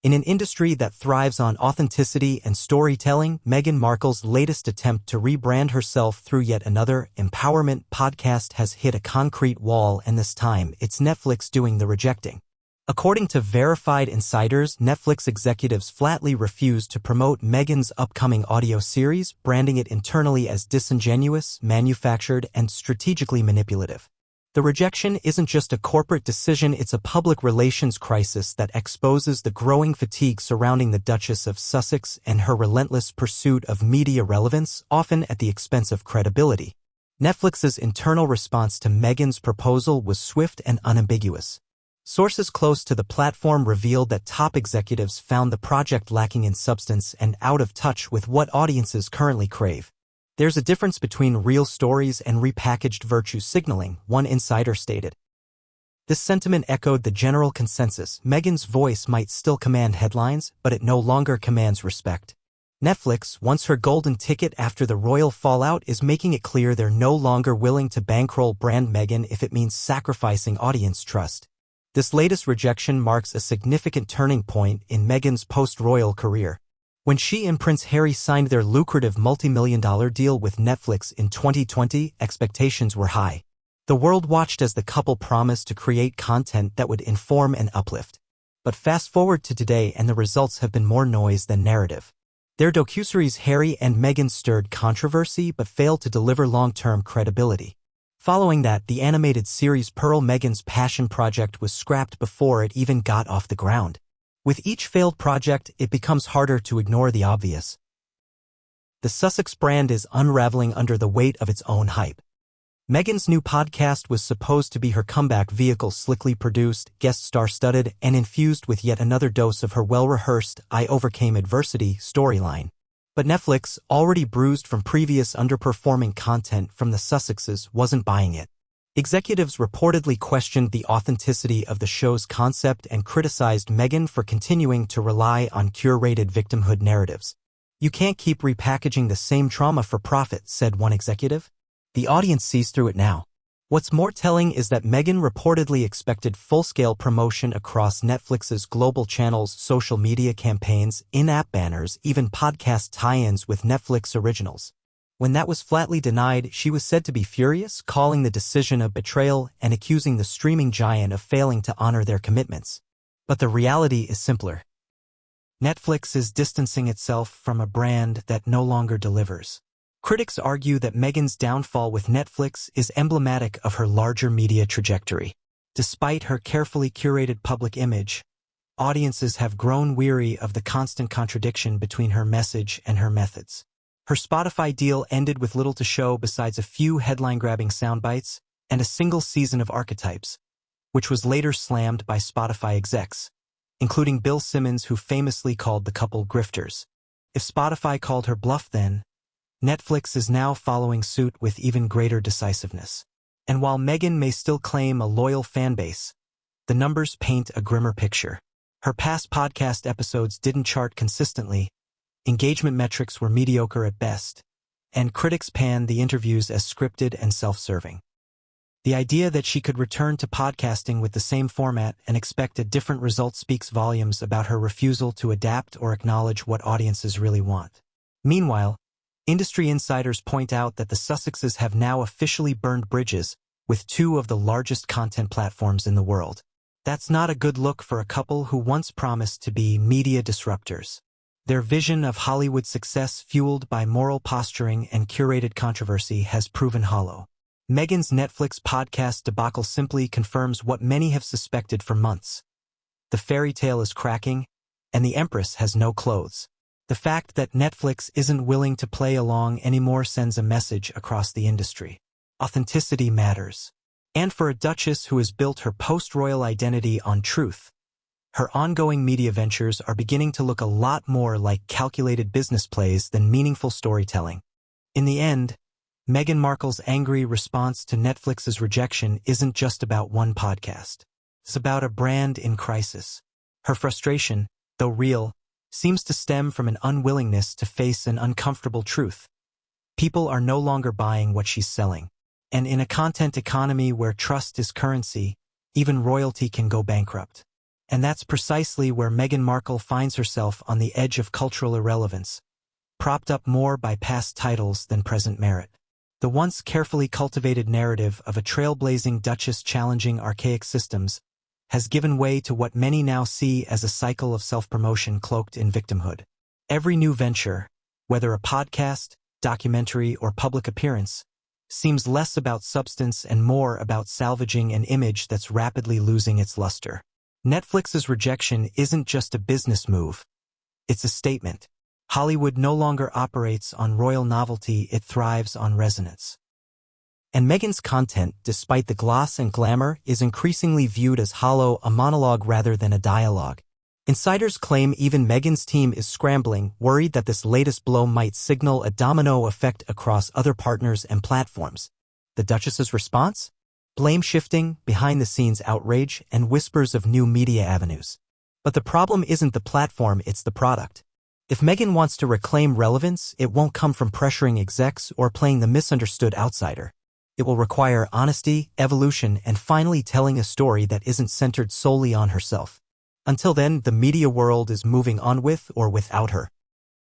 In an industry that thrives on authenticity and storytelling, Meghan Markle's latest attempt to rebrand herself through yet another empowerment podcast has hit a concrete wall, and this time it's Netflix doing the rejecting. According to verified insiders, Netflix executives flatly refused to promote Meghan's upcoming audio series, branding it internally as disingenuous, manufactured, and strategically manipulative. The rejection isn't just a corporate decision, it's a public relations crisis that exposes the growing fatigue surrounding the Duchess of Sussex and her relentless pursuit of media relevance, often at the expense of credibility. Netflix's internal response to Meghan's proposal was swift and unambiguous. Sources close to the platform revealed that top executives found the project lacking in substance and out of touch with what audiences currently crave. There's a difference between real stories and repackaged virtue signaling, one insider stated. This sentiment echoed the general consensus. Meghan's voice might still command headlines, but it no longer commands respect. Netflix, once her golden ticket after the royal fallout, is making it clear they're no longer willing to bankroll brand Meghan if it means sacrificing audience trust. This latest rejection marks a significant turning point in Meghan's post-royal career. When she and Prince Harry signed their lucrative multi-million-dollar deal with Netflix in 2020, expectations were high. The world watched as the couple promised to create content that would inform and uplift. But fast forward to today and the results have been more noise than narrative. Their docuseries Harry and Meghan stirred controversy but failed to deliver long-term credibility. Following that, the animated series Pearl, Meghan's passion project, was scrapped before it even got off the ground. With each failed project, it becomes harder to ignore the obvious. The Sussex brand is unraveling under the weight of its own hype. Meghan's new podcast was supposed to be her comeback vehicle, slickly produced, guest star-studded, and infused with yet another dose of her well-rehearsed "I overcame adversity" storyline. But Netflix, already bruised from previous underperforming content from the Sussexes, wasn't buying it. Executives reportedly questioned the authenticity of the show's concept and criticized Meghan for continuing to rely on curated victimhood narratives. "You can't keep repackaging the same trauma for profit," said one executive. "The audience sees through it now." What's more telling is that Meghan reportedly expected full-scale promotion across Netflix's global channels, social media campaigns, in-app banners, even podcast tie-ins with Netflix originals. When that was flatly denied, she was said to be furious, calling the decision a betrayal and accusing the streaming giant of failing to honor their commitments. But the reality is simpler. Netflix is distancing itself from a brand that no longer delivers. Critics argue that Meghan's downfall with Netflix is emblematic of her larger media trajectory. Despite her carefully curated public image, audiences have grown weary of the constant contradiction between her message and her methods. Her Spotify deal ended with little to show besides a few headline-grabbing soundbites and a single season of Archetypes, which was later slammed by Spotify execs, including Bill Simmons, who famously called the couple grifters. If Spotify called her bluff then, Netflix is now following suit with even greater decisiveness. And while Meghan may still claim a loyal fanbase, the numbers paint a grimmer picture. Her past podcast episodes didn't chart consistently, engagement metrics were mediocre at best, and critics panned the interviews as scripted and self-serving. The idea that she could return to podcasting with the same format and expect a different result speaks volumes about her refusal to adapt or acknowledge what audiences really want. Meanwhile, industry insiders point out that the Sussexes have now officially burned bridges with two of the largest content platforms in the world. That's not a good look for a couple who once promised to be media disruptors. Their vision of Hollywood success, fueled by moral posturing and curated controversy, has proven hollow. Meghan's Netflix podcast debacle simply confirms what many have suspected for months. The fairy tale is cracking, and the Empress has no clothes. The fact that Netflix isn't willing to play along anymore sends a message across the industry. Authenticity matters. And for a duchess who has built her post-royal identity on truth, her ongoing media ventures are beginning to look a lot more like calculated business plays than meaningful storytelling. In the end, Meghan Markle's angry response to Netflix's rejection isn't just about one podcast. It's about a brand in crisis. Her frustration, though real, seems to stem from an unwillingness to face an uncomfortable truth. People are no longer buying what she's selling. And in a content economy where trust is currency, even royalty can go bankrupt. And that's precisely where Meghan Markle finds herself on the edge of cultural irrelevance, propped up more by past titles than present merit. The once carefully cultivated narrative of a trailblazing duchess challenging archaic systems has given way to what many now see as a cycle of self-promotion cloaked in victimhood. Every new venture, whether a podcast, documentary, or public appearance, seems less about substance and more about salvaging an image that's rapidly losing its luster. Netflix's Rejection isn't just a business move. It's a statement. Hollywood no longer operates on royal novelty, it thrives on resonance. And Meghan's content, despite the gloss and glamour, is increasingly viewed as hollow, a monologue rather than a dialogue. Insiders claim even Meghan's team is scrambling, worried that this latest blow might signal a domino effect across other partners and platforms. The Duchess's response? Blame-shifting, behind-the-scenes outrage, and whispers of new media avenues. But the problem isn't the platform, it's the product. If Meghan wants to reclaim relevance, it won't come from pressuring execs or playing the misunderstood outsider. It will require honesty, evolution, and finally telling a story that isn't centered solely on herself. Until then, the media world is moving on with or without her.